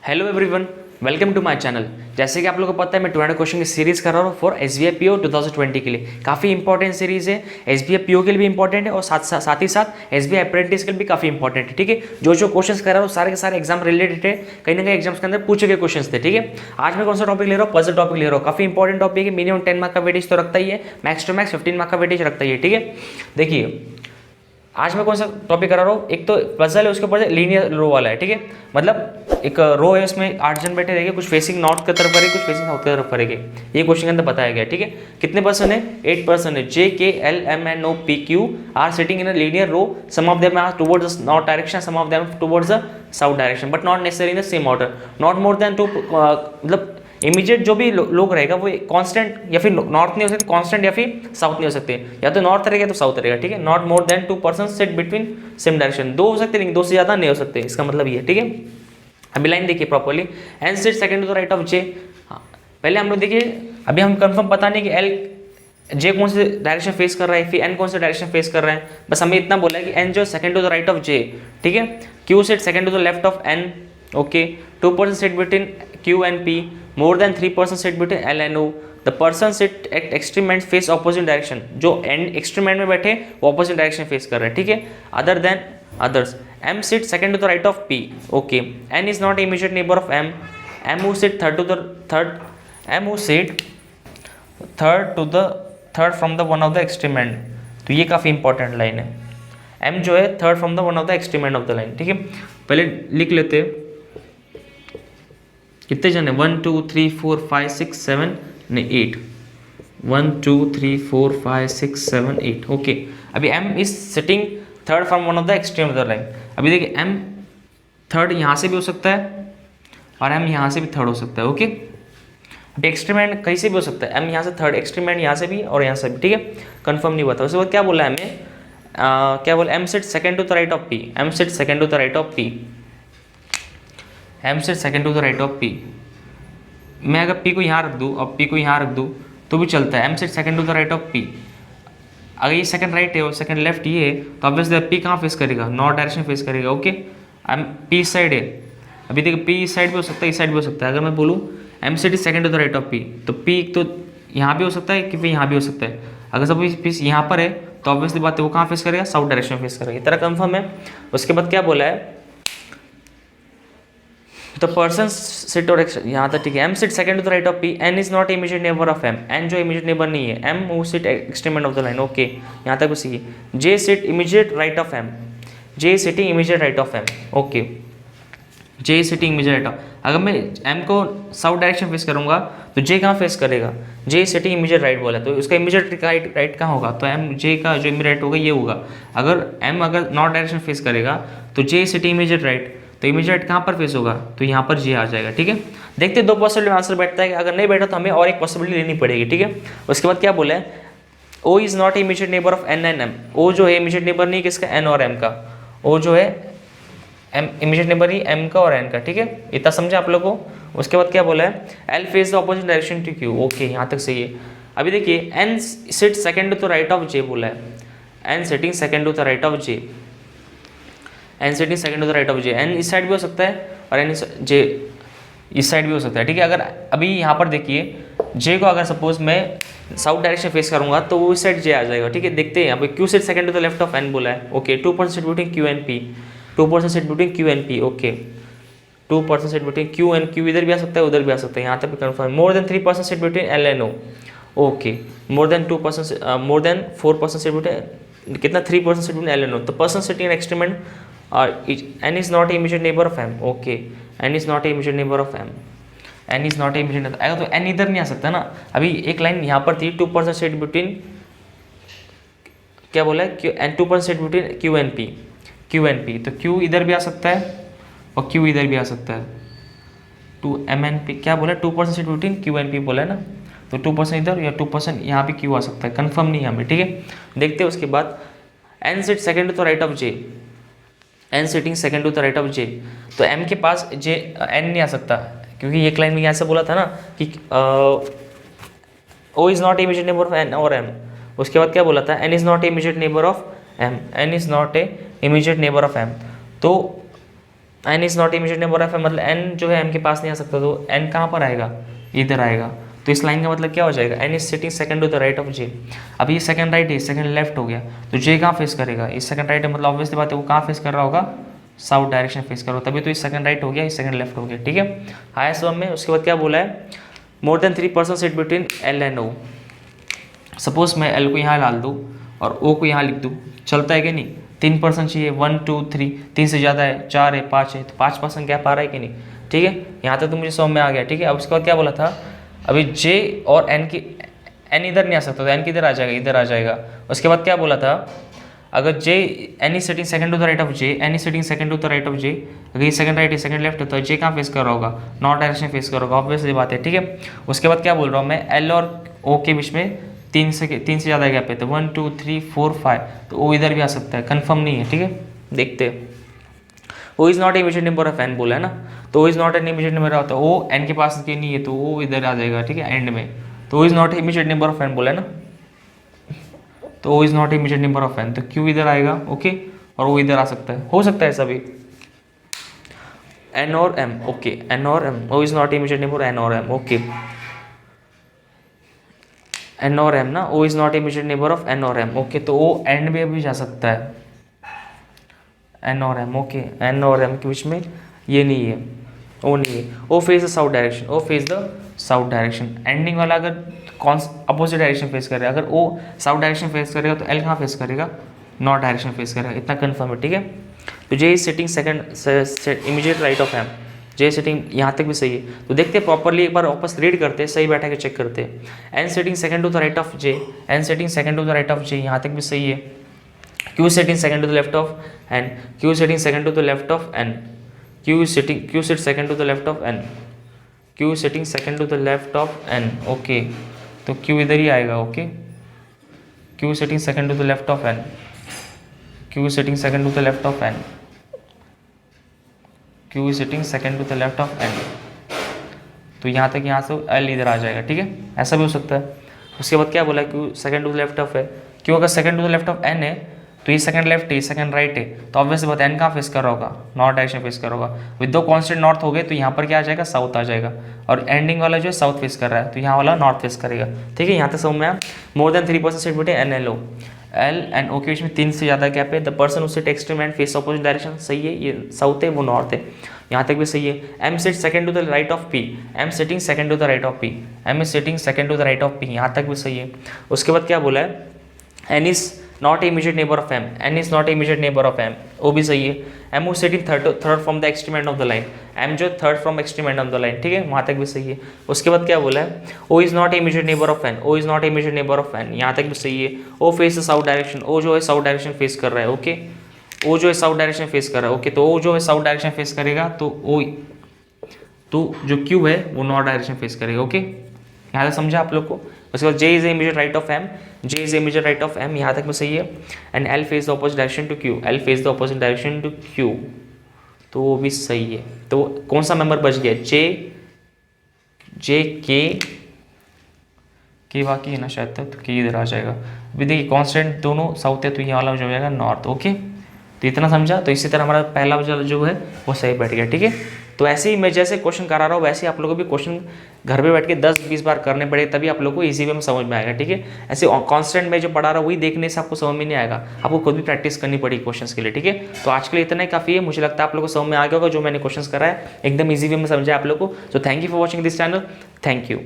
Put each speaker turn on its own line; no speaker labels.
Hello everyone, welcome to my channel. जैसे कि आप लोगों को पता है मैं 200 क्वेश्चन की सीरीज कर रहा हूँ फॉर SBI PO 2020 के लिए। काफ़ी इंपॉर्टेंट सीरीज है, SBI PO के लिए भी इंपॉर्टेंट है और साथ ही साथ SBI अप्रेंटिस के लिए भी काफ़ी इंपॉर्टेंट है। ठीक है, जो क्वेश्चंस कर रहा हूँ सारे के सारे एग्जाम रिलेटेड है, कहीं ना कहीं एग्जाम्स के अंदर पूछे गए क्वेश्चन थे। ठीक है, आज मैं कौन सा टॉपिक ले रहा हूँ? पजल टॉपिक ले रहा हूँ। काफ़ी इंपॉर्टेंट टॉपिक है, मिनिमम 10 मार्क का वेटेज तो रखता ही है, मैक्स टू मैक्स 15 मार्क का वेटेज रखता ही है। ठीक है, देखिए आज मैं कौन सा टॉपिक करा रहा हूँ। एक तो पजल है, उसके ऊपर लीनियर रो वाला है। ठीक है, मतलब एक रो है, उसमें 8 जन बैठे रहेंगे, कुछ फेसिंग नॉर्थ की तरफ करेंगे, कुछ फेसिंग साउथ की तरफ करेंगे। ये क्वेश्चन के अंदर बताया गया। ठीक है, कितने पर्सन है? 8 पर्सन है। JKLMNOPQ are sitting in a linear row, some of them are towards the north direction, some of them towards the south direction, but not necessary in the same order, not more than 2। मतलब immediate जो भी लोग रहेगा वो constant या फिर north नहीं हो सकते, कांस्टेंट या फिर साउथ नहीं हो सकते, या तो नॉर्थ रहेगा तो साउथ रहेगा। ठीक है, not more than 2 person sit between same direction. 2 हो सकते लेकिन 2 से ज़्यादा नहीं हो सकते, इसका मतलब ये है। ठीक है, अभी लाइन देखिए properly, N sit second to the right of J. हाँ, पहले हम लोग देखिए, अभी हम कंफर्म पता नहीं कि एल जे कौन से डायरेक्शन फेस कर रहा है, फिर एन कौन से डायरेक्शन फेस कर रहा है, बस हमें इतना बोला है कि एन जो second to the right of J. ठीक है, Q sit second to the left of N. Okay, 2 person sit between Q and P, more than 3 person sit between L and O, the person sit at extreme end face opposite direction, जो end extreme end में बैठे वो opposite direction face कर रहे हैं। ठीक है, other than others, M sit second to the right of P, okay, N is not immediate neighbor of M, M who sit third to the third from the one of the extreme end। तो ये काफ़ी important line है, M जो है third from the one of the extreme end of the line. ठीक है, पहले लिख लेते हैं कितने जन है, 1 2 3 4 5 6 7 नहीं 8, 1 2 3 4 5 6 7 8। ओके, अभी M is sitting third from one of the extreme of the line. अभी देखिए M थर्ड यहाँ से भी हो सकता है और M यहाँ से भी थर्ड हो सकता है। ओके, अभी एक्सट्रीम एंड कहीं से भी हो सकता है, M यहाँ से थर्ड, एक्सट्रीम एंड यहाँ से भी और यहाँ से भी। ठीक है, कंफर्म नहीं हुआ था। उसके बाद क्या बोला है हमें, क्या बोला, M sit second to the right of P, M sit second to the right of P, M sit second to the right of P। मैं अगर P को यहाँ रख दूँ और P को यहाँ रख दूँ तो भी चलता है। M sit second to the right of P। अगर ये सेकंड राइट है और सेकंड लेफ्ट ये है तो ऑब्वियसली P कहाँ फेस करेगा? नॉर्थ डायरेक्शन फेस करेगा। ओके, P इस साइड है, अभी देखिए P इस साइड भी हो सकता है, इस साइड भी हो सकता है। अगर मैं बोलूँ M sit second to the right of P तो P तो यहाँ भी हो सकता है कि फिर यहाँ भी हो सकता है। अगर सब P यहाँ पर है तो ऑब्वियसली बात है वो कहाँ फेस करेगा? साउथ डायरेक्शन फेस करेगा। इस तरह कंफर्म है। उसके बाद क्या बोला है, तो पर्सन सिट और यहाँ तक ठीक है। M sit second to the right of P, N is not immediate neighbour of M, N जो इमीडिएट नेबर नहीं है, M वो sit extreme end of the line. Okay, यहाँ तक उसी की। J sit immediate right of M, J sitting immediate right of M। Okay, J sitting immediate right of. अगर मैं M को साउथ डायरेक्शन फेस करूंगा तो J कहाँ फेस करेगा? J सिटिंग इमीडिएट राइट बोला तो उसका इमीडिएट राइट कहाँ होगा? तो M J का जो इमीडिएट होगा ये होगा। अगर M अगर नॉर्थ डायरेक्शन फेस करेगा तो J सिटिंग इमीडिएट राइट, तो इमीडिएट कहाँ पर फेस होगा? तो यहाँ पर J आ जाएगा। ठीक है, देखते 2 पॉसिबिलिटी आंसर बैठता है, अगर नहीं बैठा तो हमें और एक पॉसिबिलिटी लेनी पड़ेगी। ठीक है, उसके बाद क्या बोला है, O is not immediate neighbour of N and M। O जो है इमीडिएट नेबर नहीं किसका? N और M का। O जो है इमीडिएट नेबर ही M का और N का। ठीक है, इतना समझे आप लोगों को। उसके बाद क्या बोला है, L face the opposite direction to Q। Okay, यहाँ तक सही है। अभी देखिए N sit second to the right of J बोला है, N sitting second to the right of J, N sitting second to the right of J। N इस side भी हो सकता है और N J इस साइड भी हो सकता है। ठीक है, अगर अभी यहाँ पर देखिए J को अगर सपोज मैं साउथ डायरेक्शन फेस करूंगा तो वो इस साइड J आ जाएगा। ठीक है, देखते हैं यहाँ पे Q sit second to the left of N बोला है। Okay, 2 person sit between Q and P, 2 person sit between Q and P। Okay, 2 person sit between Q and Q, इधर भी आ सकता है उधर भी आ सकता है, यहाँ तक भी confirm. More than 3 person sit between L and O। Okay, more than 4 person sit between, कितना 3 person sit between L and O, तो person sitting in extreme and N is not a immediate neighbor of M। Okay, N is not a immediate neighbor of M, N is not a immediate neighbor। अगर तो N इधर नहीं आ सकता ना। अभी एक line यहाँ पर थी, 2 पर्सन सिट बिटवीन, क्या बोला है, 2 person sit between Q and P, तो Q इधर भी आ सकता है और Q इधर भी आ सकता है। 2 M एंड P क्या बोला है, 2 person sit between Q and P बोला है ना, तो 2 पर्सन इधर या 2 पर्सन यहाँ भी Q आ सकता है, कंफर्म नहीं है हमें। ठीक है, देखते हैं उसके बाद N sit second to the right of J, N sitting second to the right of J, तो M के पास J N नहीं आ सकता क्योंकि ये क्लाइन में यहाँ से बोला था ना कि O is not immediate neighbour of N और M। उसके बाद क्या बोला था, N is not immediate neighbour of M, N is not a immediate neighbour of M। तो N is not immediate neighbour of M, मतलब एन जो है एम के पास नहीं आ सकता, तो एन कहाँ पर आएगा, इधर आएगा। तो इस लाइन का मतलब क्या हो जाएगा, N is sitting second to the right of J. अब ये सेकंड राइट है, सेकंड लेफ्ट हो गया, तो जे कहाँ फेस करेगा, इस सेकंड राइट है, मतलब ऑब्वियसली बात है वो कहाँ फेस कर रहा होगा, साउथ डायरेक्शन फेस करो, तभी तो इस सेकंड राइट हो गया, इस सेकंड लेफ्ट हो गया, ठीक है। आया समझ में। उसके बाद क्या बोला है, more than 3 person sit between L and O. Suppose मैं एल को यहाँ डाल दूँ और ओ को यहाँ लिख दूँ, चलता है कि नहीं, 3 पर्सन चाहिए, 1 2 3, 3 से ज़्यादा है, 4 है, 5 है, तो 5 पर्सन गैप आ रहा है कि नहीं, ठीक है। यहाँ तक तो मुझे समझ में आ गया, ठीक है। अब उसके बाद क्या बोला था, अभी जे और एन की, एन इधर नहीं आ सकता, तो एन किधर आ जाएगा, इधर आ जाएगा। उसके बाद क्या बोला था, अगर J N is sitting second to the right of J, N is sitting second to the right of J, अगर ये सेकंड राइट है सेकंड लेफ्ट है, तो जे कहाँ फेस कर रहा होगा, नॉर्थ डायरेक्शन फेस कर रहा होगा, ऑब्वियसली बात है, ठीक है। उसके बाद क्या बोल रहा हूँ मैं, एल और ओ के बीच में 3 से ज़्यादा गैप है, तो 1 2 3 4 5, तो ओ इधर भी आ सकता है, कन्फर्म नहीं है, ठीक है। देखते हैं, O is not immediate neighbour of N बोला है ना, तो O is not N immediate neighbour होता है, ओ एन के पास के नहीं है, तो वो इधर आ जाएगा, ठीक है, एंड में। तो O is not immediate neighbour of N बोला है ना, तो O is not immediate neighbour of N, तो क्यू इधर आएगा, ओके, और वो इधर आ सकता है, हो सकता है ऐसा भी। एन और एम, ओके, एन और M, O is not immediate neighbour N और एम, ओके, एन और एम ना, O is not immediate neighbour of N और एम, ओके, तो ओ एंड में भी जा सकता है, एन और एम, ओके, एन और एम के बीच में ये नहीं है, ओ नहीं है, O face the south direction, O face the south direction, ending वाला अगर कौन अपोजिट डायरेक्शन फेस करेगा, अगर ओ साउथ डायरेक्शन फेस करेगा तो एल कहाँ फेस करेगा, नॉर्थ डायरेक्शन फेस करेगा, इतना कन्फर्म है, ठीक है। तो J is sitting second immediate right of M, J sitting यहाँ तक भी सही है। तो देखते हैं प्रॉपरली, एक बार वापस रीड करते हैं, सही बैठा के चेक करते हैं। N sitting second to the right of J, N sitting second to the right of J, यहाँ तक भी सही है। Q sitting second to the left of N, Q sitting second to the left of N, Q sit second to the left of N, Q sitting second to the left of N, okay, तो Q इधर ही आएगा, okay, Q sitting second to the left of N, Q sitting second to the left of N, Q sitting second to the left of N, तो यहाँ तक, यहाँ से L इधर आ जाएगा, ठीक है, ऐसा भी हो सकता है। उसके बाद क्या बोला, Q second to the left of है, क्यों अगर second to the left of N है, तो ये सेकंड लेफ्ट है, सेकंड राइट है, तो ऑब्वियसली बात एन कहाँ फेस कर रहा होगा, नॉर्थ डायरेक्शन फेस कर रहा होगा। विद दो कांस्टेंट नॉर्थ हो गए, तो यहाँ पर क्या आ जाएगा, साउथ आ जाएगा, और एंडिंग वाला जो है साउथ फेस कर रहा है, तो यहाँ वाला नॉर्थ फेस करेगा, ठीक है। यहाँ तक समझ में आया। More than 3 person sit between N L O, L and O के बीच में 3 से ज़्यादा गैप है, the person who sit extreme end face opposite direction, सही है, ये साउथ है वो नॉर्थ है, यहाँ तक भी सही है। M sit second to the right of P, M sitting second to the right of P, M is sitting second to the right of P, यहाँ तक भी सही है। उसके बाद क्या बोला है, N is not immediate neighbour of M, N is not immediate neighbour of M, वो भी सही है। एम वो sitting third from the extreme end of the line, M जो third from extreme end of the line, ठीक है, वहाँ तक भी सही है। उसके बाद क्या बोला है, O is not immediate neighbour of N, O is not immediate neighbour of N, यहाँ तक भी सही है। O face south direction, O जो है साउथ डायरेक्शन फेस कर रहा है, ओके, ओ जो है साउथ डायरेक्शन फेस कर रहा है, ओके, तो ओ जो है साउथ डायरेक्शन फेस करेगा, तो ओ, तो जो क्यू है वो नॉर्थ डायरेक्शन फेस करेगा, ओके, यहाँ तक समझा आप लोग को। उसके बाद J is immediate right of M, J is immediate right of M, यहाँ तक में सही है। And L face the opposite direction to Q, L face the opposite direction to Q, तो वो भी सही है। तो कौन सा मेंबर बच गया, जे के बाकी है ना शायद तक, तो के इधर आ जाएगा। अभी देखिए कॉन्स्टेंट दोनों साउथ है, तो ये वाला जो हो जाएगा नॉर्थ, ओके, तो इतना समझा। तो इसी तरह हमारा पहला जो है वो सही बैठ गया, ठीक है। तो ऐसे ही मैं जैसे क्वेश्चन करा रहा हूँ वैसे आप लोगों को भी क्वेश्चन घर पे बैठ के 10-20 बार करने पड़े, तभी आप लोगों को इजी वे में समझ में आएगा, ठीक है। ऐसे कांस्टेंट में जो पढ़ा रहा हूँ वही देखने से आपको समझ में नहीं आएगा, आपको खुद भी प्रैक्टिस करनी पड़ेगी क्वेश्चंस के लिए, ठीक है। तो आज के लिए इतना ही काफ़ी है, मुझे लगता है आप लोगों को समझ में आ गया होगा जो मैंने क्वेश्चन करा है, एकदम ईजी वे में समझा आप लोग को। तो thank you for watching this channel, thank you.